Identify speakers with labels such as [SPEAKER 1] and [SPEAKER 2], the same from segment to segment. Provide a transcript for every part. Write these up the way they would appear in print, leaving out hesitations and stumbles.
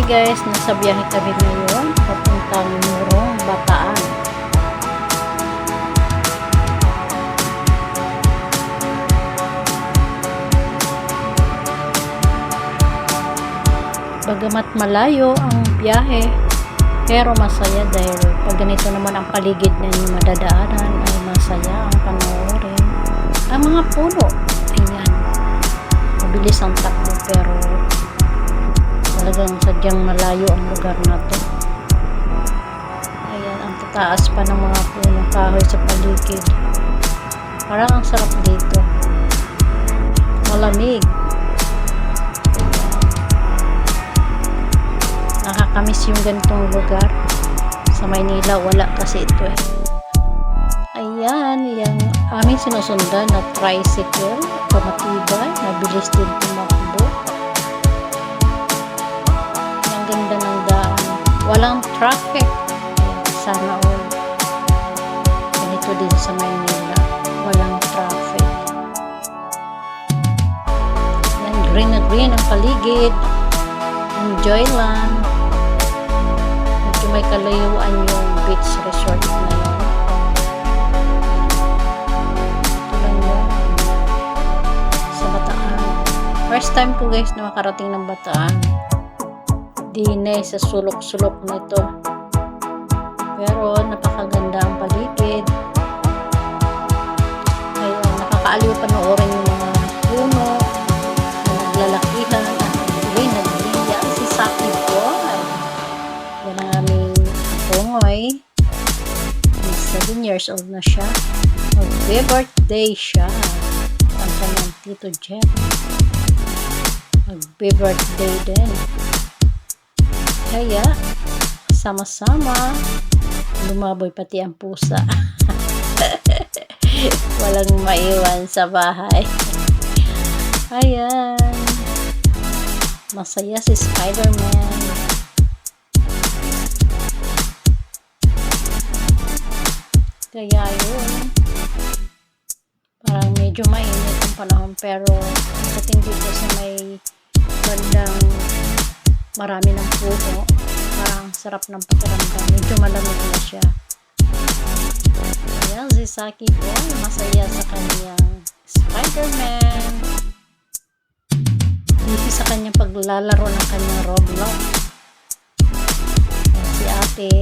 [SPEAKER 1] Hi guys, nasa biyahe kami ngayon papuntang Morong, Bataan. Bagamat malayo ang biyahe, pero masaya dahil pag ganito naman ang paligid na inyong madadaanan ay masaya ang panoorin. Ang mga puno, ayan, mabilis ang takbo pero talagang sadyang malayo ang lugar na to. Ayan, ang tataas pa ng mga punong kahoy sa paligid. Parang ang sarap dito. Malamig. Ayan. Nakakamiss yung ganitong lugar. Sa Maynila, wala kasi ito eh. Ayan, yung aming sinusundan na tricycle. Pamatibay, mabilis din tumakbo. Ganda ng daan. Walang traffic. Sana all. Ganito din sa Maynila. Walang traffic. Yan, green na green ang paligid. Enjoy lang. Medyo may kalayuan yung beach resort na yun. Ito lang yun. Sa Bataan. First time ko guys na makarating ng Bataan. Dine sa sulok-sulok nito, pero napakaganda ang paligid. Kaya nakakaaliw panoorin yung mga puno na naglalakihan at nagliya si Saki ko. Yan ang aming pungoy. 7 years old na siya. Mag-birthday siya ang kanyang Tito Jen. Mag-birthday din. Kaya, sama-sama, lumaboy pati ang pusa. Walang maiwan sa bahay. Ayan. Masaya si Spider-Man. Kaya yun. Parang medyo mainit ang panahon pero pagdating dito sa may bandang marami ng puno, parang sarap ng pakiramdam. Medyo malamig na siya. Ayan, si Saki Boy, masaya sa kanyang Spider-Man. Dito sa kanyang paglalaro ng kanyang Roblox. Ayan, si ate.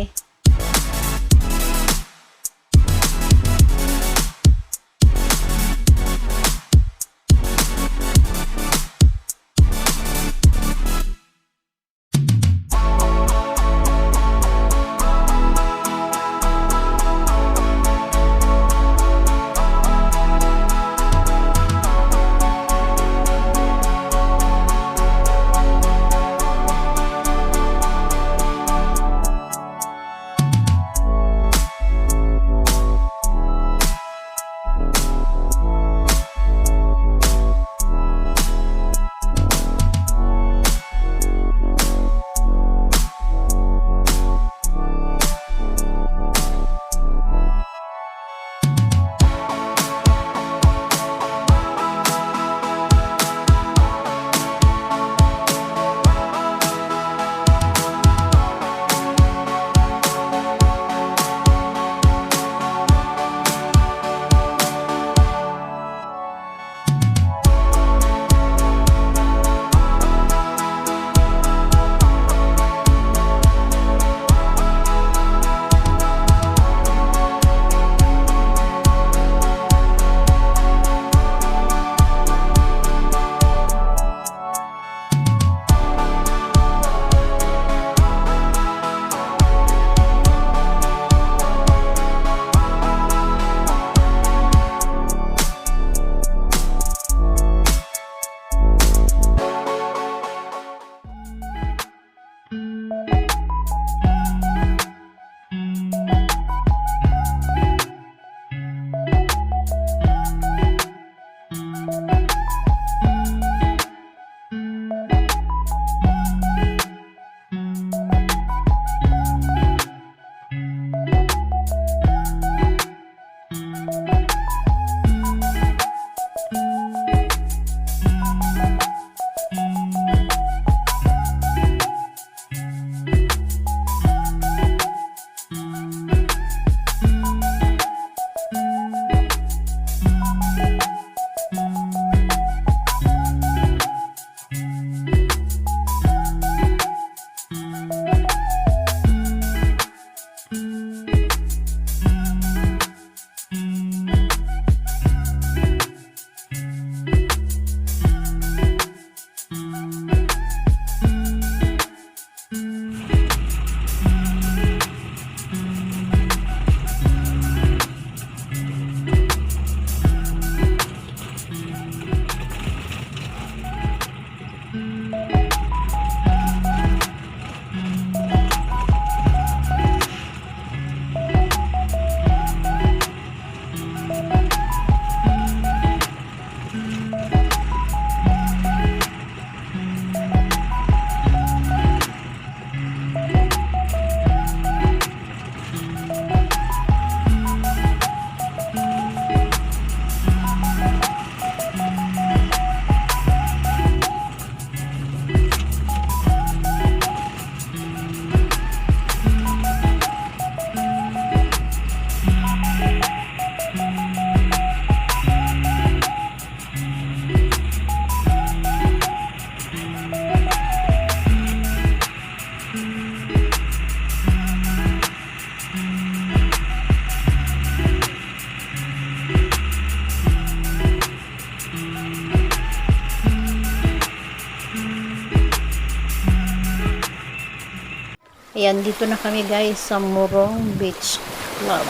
[SPEAKER 1] Ayan, dito na kami guys sa Morong Beach Club.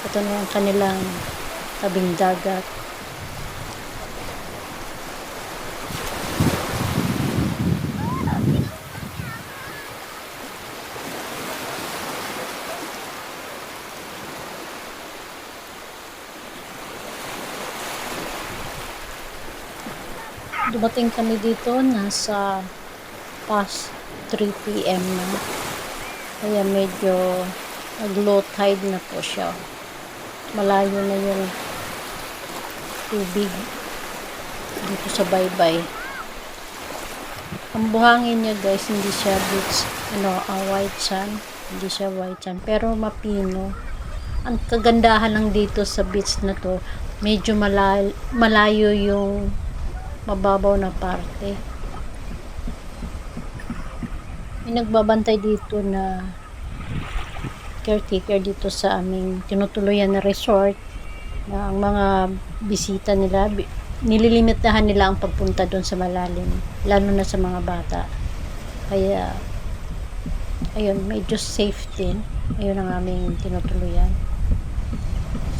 [SPEAKER 1] Ito na yung kanilang tabing dagat. Dumating kami dito nasa past 3 PM na. Kaya medyo nag-low tide na po siya. Malayo na yung tubig dito sa baybay. Ang buhangin niya guys, hindi siya beach, white sand. Hindi siya white sand, pero mapino. Ang kagandahan lang dito sa beach na to, medyo malayo yung mababaw na parte. May nagbabantay dito na caretaker dito sa aming tinutuluyan na resort, na ang mga bisita nila, nililimitahan nila ang pagpunta doon sa malalim, lalo na sa mga bata. Kaya ayun, medyo safe din. Ayun ang aming tinutuluyan.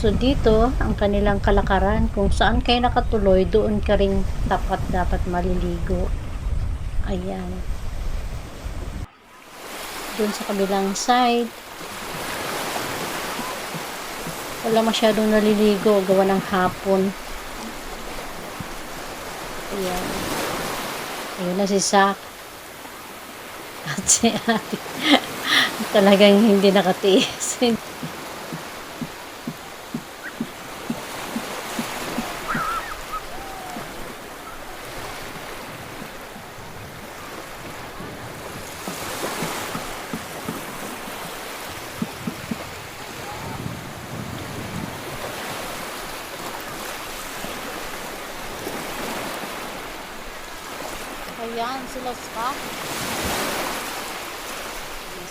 [SPEAKER 1] So dito, ang kanilang kalakaran, kung saan kayo nakatuloy, doon ka ring dapat maliligo. Ayan. Doon sa kabilang side, wala masyadong naliligo, gawa ng hapon. Ayan. Ayun na si Zach. At si ate. Talagang hindi nakatiis. Ayan, sila Scott.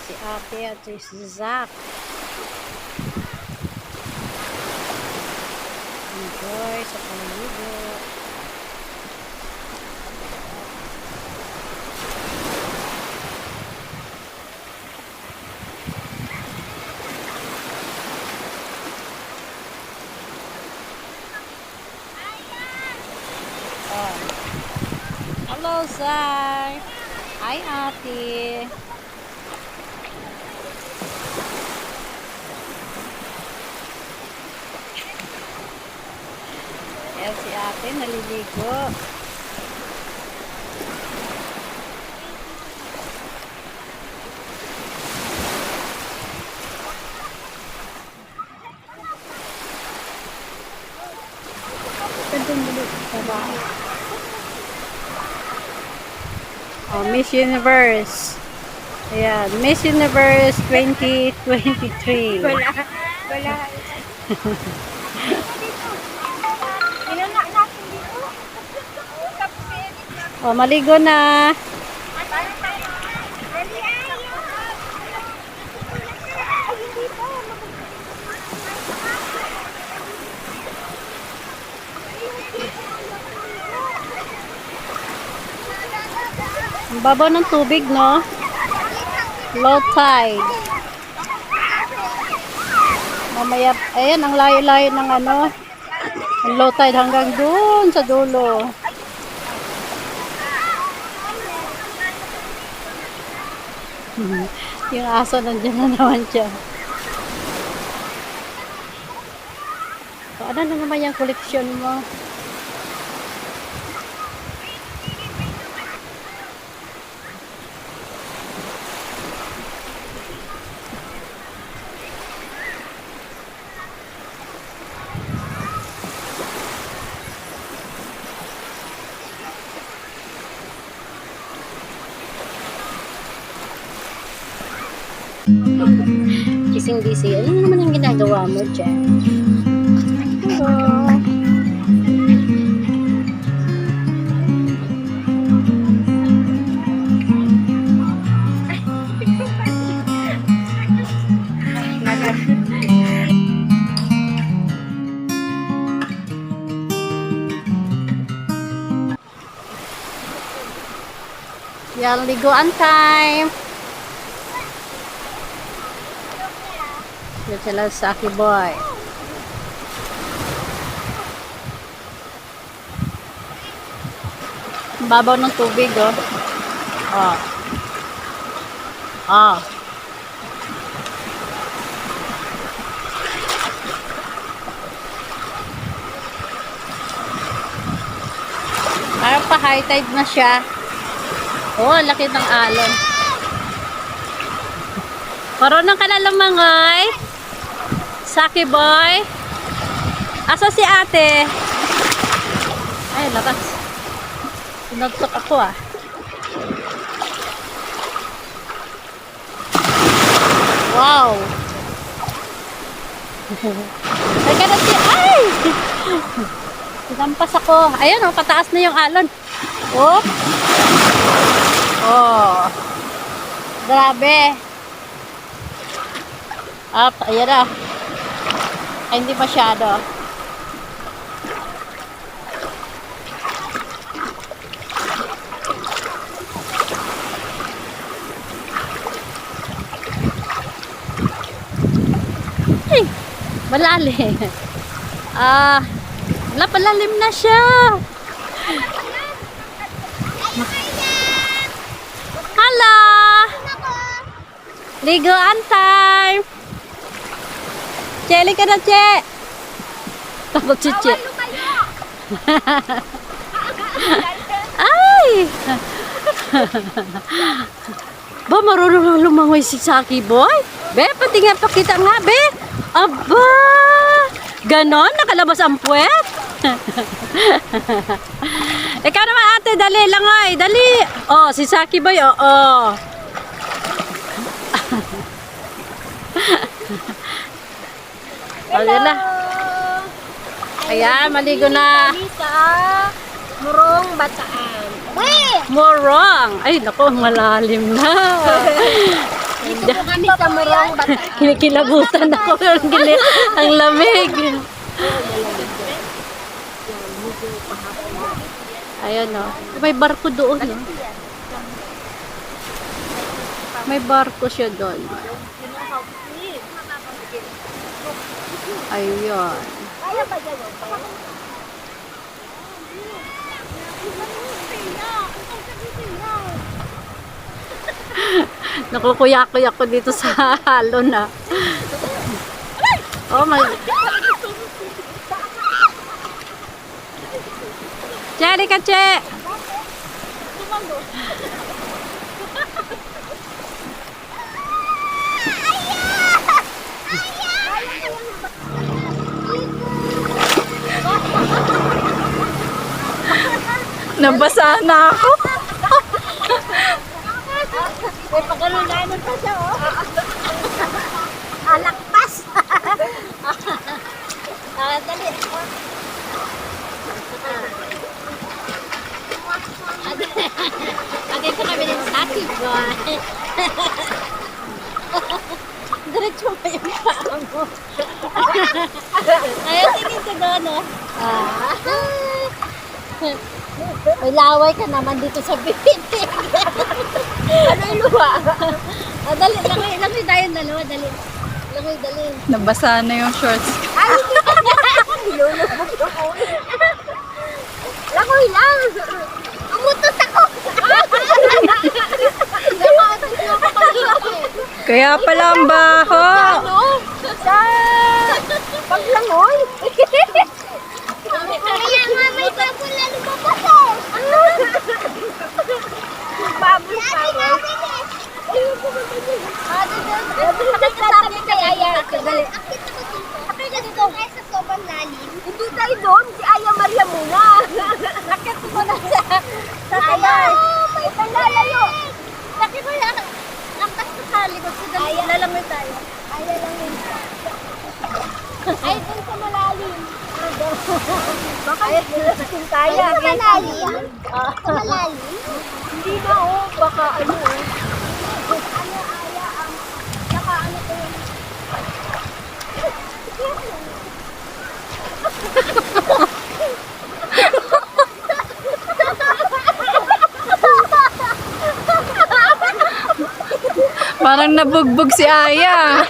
[SPEAKER 1] Si ate at si Zach. Enjoy sa pamiligo. Hello, Zach. Hi, ate. Ayan si ate, naliligo. Oh, Miss Universe. Ayan, Miss Universe 2023.
[SPEAKER 2] Wala. Inuna natin dito. Tapos kaya dito.
[SPEAKER 1] Oh, maligo na. Ang babaw ng tubig, no? Low tide. Mamaya, ayan, ang layo-layo ng ang low tide hanggang doon sa dulo. Yung aso nandiyan na naman siya. So, ano na naman yung koleksyon mo? Gising-gising. Ano naman ang ginagawa mo dyan? Hello. Yan, liguan time. Yan sila sa Saki Boy. Ang babaw ng tubig, oh. Oh. Ah. Parang pa high tide na siya. Oh, laki ng alon. Marunong ka na lumangoy? Saki Boy? Asa si ate? Ay, labas. Sinagtok ako ah. Wow! Ay, ganun si... Ay! Sinampas ako. Ayun, oh, pataas na yung alon. Oh! Oh! Grabe! Up, ayan na. Ay, hindi masyado. Ay, malalim. Palalim na siya. Hello! Ligoan time! Cheli ka na, Che! Takot si Che. Ay! Ba, marunong lumangoy si Saki Boy? Be, pati nga pakita nga, be! Aba! Ganon? Nakalabas ang puwet? Ikaw naman, ate, dali, langoy, dali! Oh, si Saki Boy, oo. Oh, yun na. Ayan, maligo na.
[SPEAKER 2] Sa Murong Bataan.
[SPEAKER 1] Morong. Ay, naku, malalim na.
[SPEAKER 2] Dito po kami sa Murong Bataan.
[SPEAKER 1] Kinikilabutan ako. Ang lamig. Ayan o. May barko doon. No? May barko siya doon. Ayun.
[SPEAKER 2] Kaya ba dyan?
[SPEAKER 1] Nakukuyak-kuyak ko dito sa halon na. Oh my. Che, ka, Che. Nabasa na ako.
[SPEAKER 2] May pagkalulanan pa siya, oh. Alakpas! Dali. Dito kami ng Saki Boy. Diretso pa yung paa mo. Ayaw, tingin ka doon, oh. May laway ka naman dito sa bibig. Ano yung luwa? Dali, langoy tayo dalawa, dali. Dali.
[SPEAKER 1] Nabasa na yung shorts.
[SPEAKER 2] Ay, nilulubog ako. Langoy lang. Umutos ako.
[SPEAKER 1] Kaya pala ang baho.
[SPEAKER 2] Sa paglangoy. Kaya nga may baboy na lumabas eh. Baboy pa ba? Sabi kay Aya. Dali. Akit ka dito. Sa sobrang lalim. Hindi tayo doon. Si Aya Maria muna. Akit ko na sa Aya. May panlalayo. Bakit mo yan? Angkas ko sa likod ko. Dali. Lalangoy tayo. Aya lang yun. Ay, dun sa malalim. Baka yun tayo. Sa malalim? Sa malalim? Hindi na, oh. Baka ano, oh. Ano, Aya, saka ano ko yun.
[SPEAKER 1] Parang nabugbog si Aya.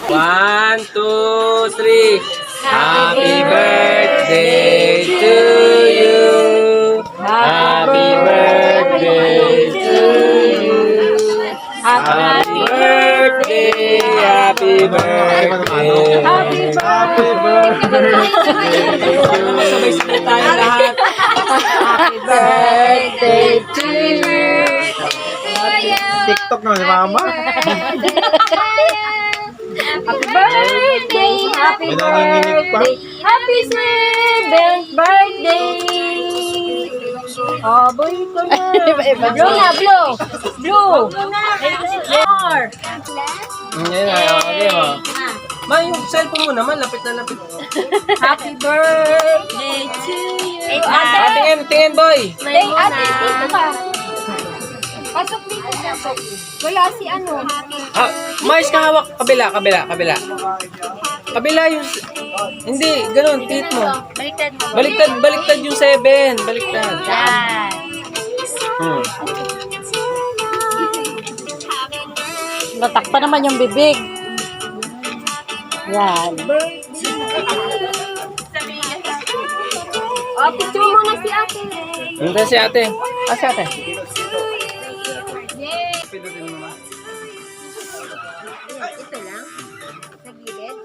[SPEAKER 3] 1, 2, 3. Happy birthday to you. Happy birthday to you. Happy birthday. Happy birthday. Happy birthday. Sabay-sabay tayo lahat. Happy birthday to you.
[SPEAKER 4] TikTok naman si Mama.
[SPEAKER 2] Happy birthday! Happy
[SPEAKER 4] May nanginginig pa.
[SPEAKER 2] birthday! Happy 7th birthday! Oh, boy ko na. Blue na, blue. Blue. More.
[SPEAKER 3] Yan na, okay mo. Ma, yung cellphone mo naman, lapit na lapit.
[SPEAKER 2] Happy birthday to you.
[SPEAKER 3] Tingin, boy.
[SPEAKER 2] Hey, ate, dito ka. Pasok dito. Wala si ano.
[SPEAKER 3] Mais ka hawak. Kabila. Kabila yung... Hindi, ganun, tit mo. Baliktad yung 7. Baliktad.
[SPEAKER 1] Natakpa naman yung bibig. Yan.
[SPEAKER 2] Oh, picture mo na si ate.
[SPEAKER 3] Punta si ate. Si ate.
[SPEAKER 2] Ito lang? Sa gilid?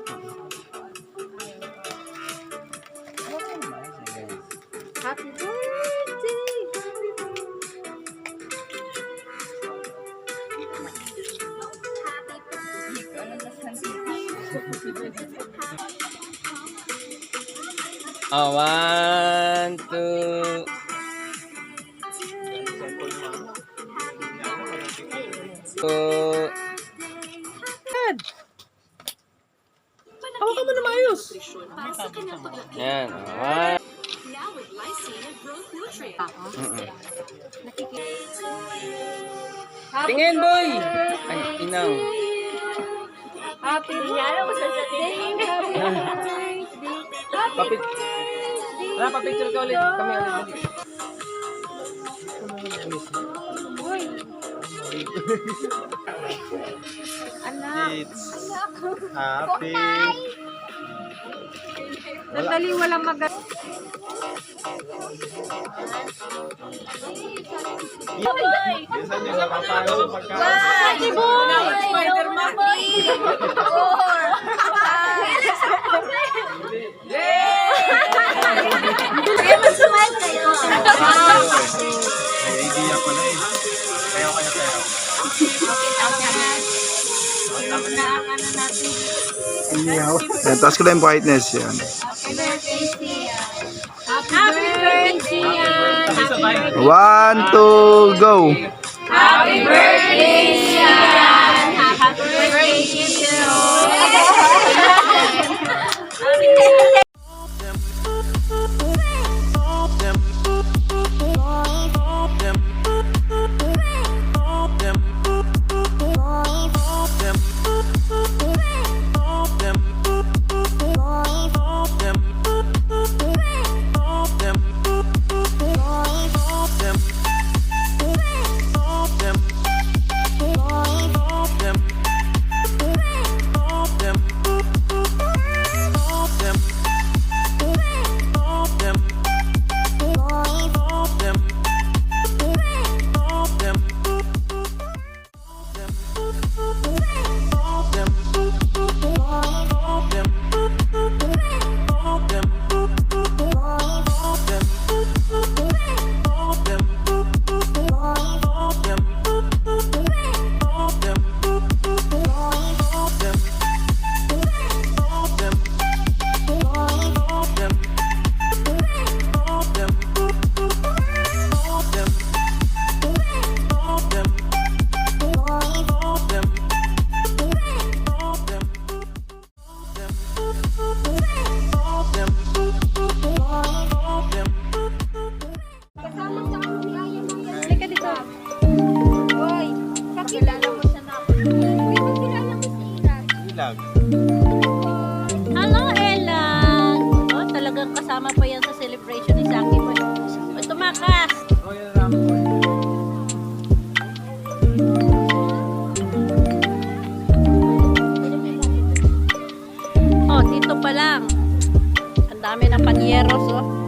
[SPEAKER 2] Happy birthday!
[SPEAKER 3] Oh, 1, 2. Hawakan mo na maayos. Yan. Tingin, boy. Ay, inang.
[SPEAKER 2] Happy birthday!
[SPEAKER 3] Papit. Papicture ka ulit. Kami ulit.
[SPEAKER 4] It's happy.
[SPEAKER 2] Nandali walang mag...
[SPEAKER 4] Minsan yung napapalo sa pagkain.
[SPEAKER 2] Happy boy! Spider-Man! Kaya mag-smile kayo.
[SPEAKER 4] May idea pala eh. Kaya. Yan, taas ko lang yung brightness yan.
[SPEAKER 2] Happy birthday!
[SPEAKER 4] 1, 2, go!
[SPEAKER 2] Happy birthday, Sian! Happy birthday to you!
[SPEAKER 4] Ilag.
[SPEAKER 1] Hello, Ella! Oh, talagang kasama pa yan sa celebration ni Saki mo. Tumakas! Dami ng panyeros, oh.